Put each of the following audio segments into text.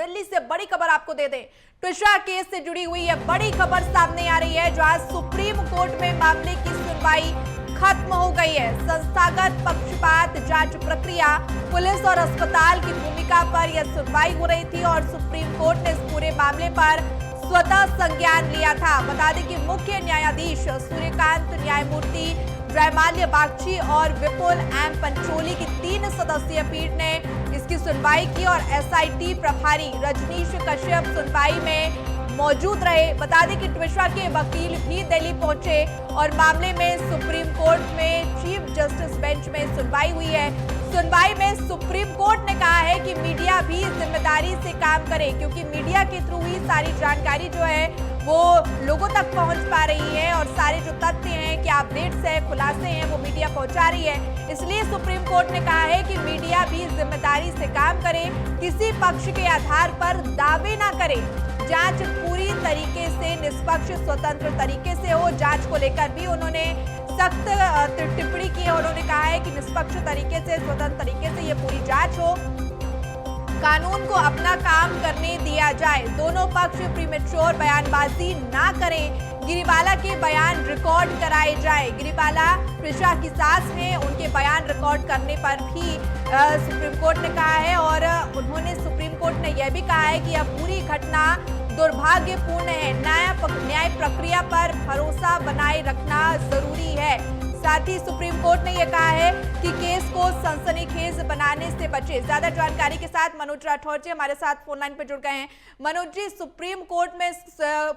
दिल्ली से बड़ी खबर आपको दे दें, ट्विशा केस से जुड़ी हुई यह बड़ी खबर सामने आ रही है, जो आज सुप्रीम कोर्ट में मामले की सुनवाई खत्म हो गई है। संस्थागत पक्षपात जांच प्रक्रिया, पुलिस और अस्पताल की भूमिका पर यह सुनवाई हो रही थी और सुप्रीम कोर्ट ने इस पूरे मामले पर स्वतः संज्ञान लिया था। बता दें कि मुख्य न्यायाधीश सूर्यकांत, न्यायमूर्ति जयमाल्य बागची और विपुल एम पंचोली की 3 सदस्यीय पीठ ने इसकी सुनवाई की और एसआईटी प्रभारी रजनीश कश्यप सुनवाई में मौजूद रहे। बता दें कि ट्विशा के वकील भी दिल्ली पहुंचे और मामले में सुप्रीम कोर्ट में चीफ जस्टिस बेंच में सुनवाई हुई है। सुनवाई में सुप्रीम कोर्ट ने कहा है कि मीडिया भी जिम्मेदारी से काम करे, क्योंकि मीडिया के थ्रू ही सारी जानकारी जो है वो लोगों तक पहुंच पा रही है और सारे जो तथ्य हैं, क्या अपडेट्स है, खुलासे हैं, वो मीडिया पहुंचा रही है। इसलिए सुप्रीम कोर्ट ने कहा है कि मीडिया भी जिम्मेदारी से काम करे, किसी पक्ष के आधार पर दावे ना करे, जांच पूरी तरीके से निष्पक्ष स्वतंत्र तरीके से हो। जांच को लेकर भी उन्होंने सख्त टिप्पणी की है। उन्होंने कहा है कि निष्पक्ष तरीके से, स्वतंत्र तरीके से ये पूरी जांच हो, कानून को अपना काम करने दिया जाए, दोनों पक्ष प्रीमेच्योर बयानबाजी ना करें, गिरीवाला के बयान रिकॉर्ड कराए जाए। गिरीवाला ट्विशा की सास हैं, उनके बयान रिकॉर्ड करने पर भी सुप्रीम कोर्ट ने कहा है और उन्होंने सुप्रीम कोर्ट ने यह भी कहा है कि यह पूरी घटना दुर्भाग्यपूर्ण है, न्याय प्रक्रिया पर भरोसा बनाए रखना जरूरी है। साथ ही सुप्रीम कोर्ट ने यह कहा है कि केस को सनसनीखेज बनाने से बचे। ज्यादा जानकारी के साथ मनोज राठौर जी हमारे साथ फोन लाइन पर जुड़ गए हैं। मनोज जी, सुप्रीम कोर्ट में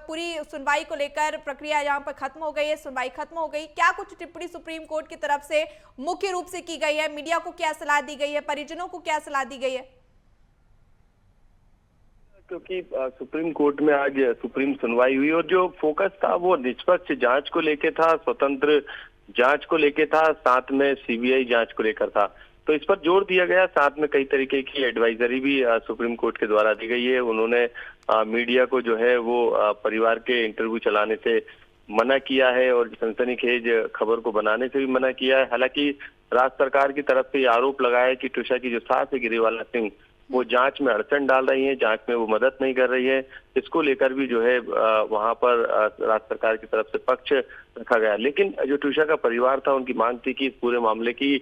पूरी सुनवाई को लेकर प्रक्रिया यहाँ पर खत्म हो गई है, सुनवाई खत्म हो गई, क्या कुछ टिप्पणी सुप्रीम कोर्ट की तरफ से मुख्य रूप से की गई है? मीडिया को क्या सलाह दी गई है, परिजनों को क्या सलाह दी गई है? क्योंकि सुप्रीम कोर्ट में आज सुप्रीम सुनवाई हुई और जो फोकस था वो निष्पक्ष जांच को लेके था, स्वतंत्र जांच को लेके था, साथ में सीबीआई जांच को लेकर था। तो इस पर जोर दिया गया। साथ में कई तरीके की एडवाइजरी भी सुप्रीम कोर्ट के द्वारा दी गई है। उन्होंने मीडिया को जो है वो परिवार के इंटरव्यू चलाने से मना किया है और सनसनीखेज खबर को बनाने से भी मना किया है। हालांकि राज्य सरकार की तरफ से आरोप लगाया है कि ट्विशा की जो सास है गिरीवाला सिंह, वो जांच में अड़चन डाल रही है, जांच में वो मदद नहीं कर रही है। इसको लेकर भी जो है वहां पर राज्य सरकार की तरफ से पक्ष रखा गया। लेकिन जो ट्विशा का परिवार था, उनकी मांग थी कि इस पूरे मामले की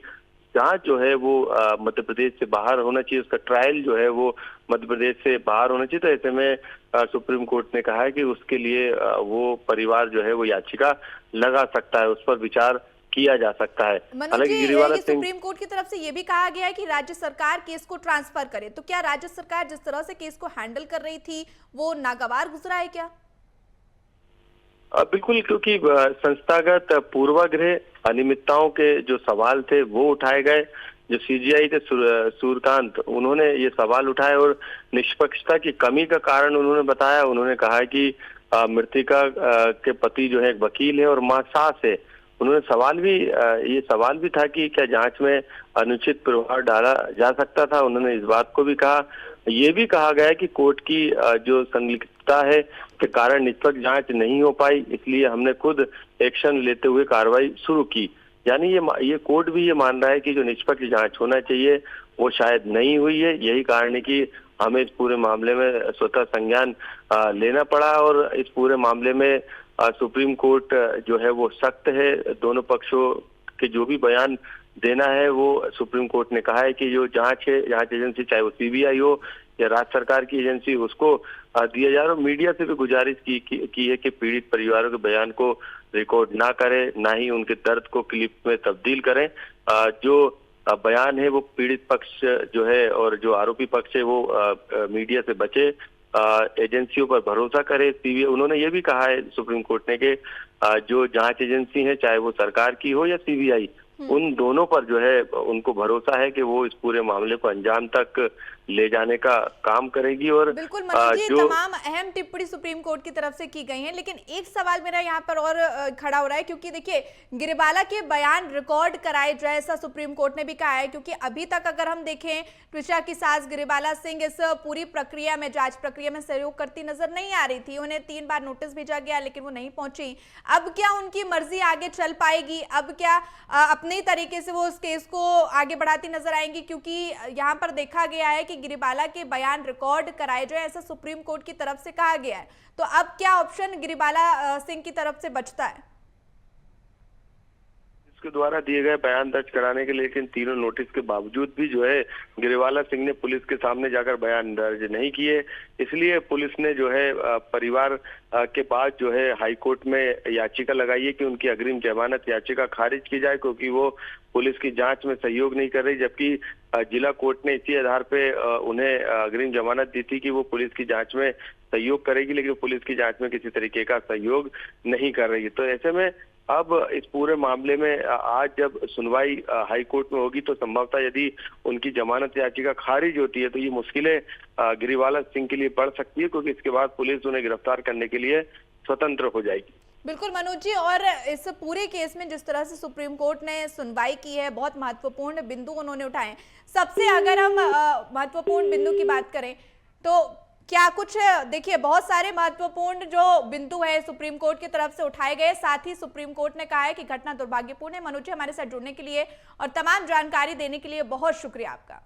जांच जो है वो मध्य प्रदेश से बाहर होना चाहिए, उसका ट्रायल जो है वो मध्य प्रदेश से बाहर होना चाहिए। तो ऐसे में सुप्रीम कोर्ट ने कहा है कि उसके लिए वो परिवार जो है वो याचिका लगा सकता है, उस पर विचार किया जा सकता है। हालांकि गिरीवाला सिंह, सुप्रीम कोर्ट की तरफ से यह भी कहा गया है कि राज्य सरकार केस को ट्रांसफर करे। तो क्या राज्य सरकार जिस तरह से केस को हैंडल कर रही थी वो नागवार गुजरा है क्या? बिल्कुल, क्योंकि संस्थागत पूर्वाग्रह, अनियमितताओं के जो सवाल थे वो उठाए गए। जो सीजीआई थे सूर्यकांत, उन्होंने ये सवाल उठाए और निष्पक्षता की कमी का कारण उन्होंने बताया। उन्होंने कहा कि मृतिका के पति जो है एक वकील है और मां सास है। उन्होंने ये सवाल भी था कि क्या जांच में अनुचित प्रभाव डाला जा सकता था। उन्होंने इस बात को भी कहा। ये भी कहा गया कि कोर्ट की जो संलिप्तता है के कारण निष्पक्ष जांच नहीं हो पाई, इसलिए हमने खुद एक्शन लेते हुए कार्रवाई शुरू की। यानी ये कोर्ट भी ये मान रहा है कि जो निष्पक्ष जांच होना चाहिए वो शायद नहीं हुई है। यही कारण है कि हमें इस पूरे मामले में स्वतः संज्ञान लेना पड़ा और इस पूरे मामले में सुप्रीम कोर्ट जो है वो सख्त है। दोनों पक्षों के जो भी बयान देना है वो सुप्रीम कोर्ट ने कहा है कि जो जांच है, जांच एजेंसी चाहे वो सीबीआई हो या राज्य सरकार की एजेंसी, उसको दिया जा रहा है। मीडिया से भी गुजारिश की है कि पीड़ित परिवारों के बयान को रिकॉर्ड ना करें, ना ही उनके दर्द को क्लिप में तब्दील करें। जो बयान है वो पीड़ित पक्ष जो है और जो आरोपी पक्ष है वो मीडिया से बचे, एजेंसियों पर भरोसा करे। सीबीआई, उन्होंने ये भी कहा है सुप्रीम कोर्ट ने कि जो जांच एजेंसी है, चाहे वो सरकार की हो या सीबीआई, उन दोनों पर जो है उनको भरोसा है कि वो इस पूरे मामले को अंजाम तक ले जाने का काम करेगी। और बिल्कुल मनोज जी, तमाम अहम टिप्पणी सुप्रीम कोर्ट की तरफ से की गई हैं, लेकिन एक सवाल मेरा यहाँ पर और खड़ा हो रहा है, क्योंकि देखिए गिरीवाला के बयान रिकॉर्ड कराए जाए ऐसा सुप्रीम कोर्ट ने भी कहा है, क्योंकि अभी तक अगर हम देखें ट्विशा की सास गिरीवाला सिंह इस पूरी प्रक्रिया में, जांच प्रक्रिया में सहयोग करती नजर नहीं आ रही थी। उन्हें 3 बार नोटिस भेजा गया लेकिन वो नहीं पहुंची। अब क्या उनकी मर्जी आगे चल पाएगी? अब क्या अपने तरीके से वो उस केस को आगे बढ़ाती नजर आएंगी? क्योंकि यहाँ पर देखा गया है कि गिरिबाला के बयान रिकॉर्ड कराए जाए, ऐसा सुप्रीम कोर्ट की तरफ से कहा गया है। तो अब क्या ऑप्शन गिरिबाला सिंह की तरफ से बचता है? के द्वारा दिए गए बयान दर्ज कराने के, लेकिन तीनों नोटिस के बावजूद भी जो है गिरिबाला सिंह ने पुलिस के सामने जाकर बयान दर्ज नहीं किए। इसलिए पुलिस ने जो है परिवार के बाद जो है हाई कोर्ट में याचिका लगाई है कि उनकी अग्रिम जमानत याचिका खारिज की जाए, क्योंकि वो पुलिस की जांच में सहयोग नहीं कर रही। जबकि जिला कोर्ट ने इसी आधार पे उन्हें अग्रिम जमानत दी थी कि वो पुलिस की जांच में सहयोग करेगी, लेकिन पुलिस की जांच में किसी तरीके का सहयोग नहीं कर रही है। तो ऐसे में अब इस पूरे मामले में आज जब सुनवाई हाई कोर्ट में होगी तो संभवतः यदि उनकी जमानत याचिका खारिज होती है तो ये मुश्किलें गिरिबाला सिंह के लिए बढ़ सकती है, क्योंकि इसके बाद पुलिस उन्हें गिरफ्तार करने के लिए स्वतंत्र हो जाएगी। बिल्कुल मनोज जी, और इस पूरे केस में जिस तरह से सुप्रीम कोर्ट ने सुनवाई की है, बहुत महत्वपूर्ण बिंदु उन्होंने उठाए। सबसे अगर हम महत्वपूर्ण बिंदु की बात करें तो क्या कुछ, देखिए बहुत सारे महत्वपूर्ण जो बिंदु है सुप्रीम कोर्ट की तरफ से उठाए गए, साथ ही सुप्रीम कोर्ट ने कहा है कि घटना दुर्भाग्यपूर्ण है। मनोज जी, हमारे साथ जुड़ने के लिए और तमाम जानकारी देने के लिए बहुत शुक्रिया आपका।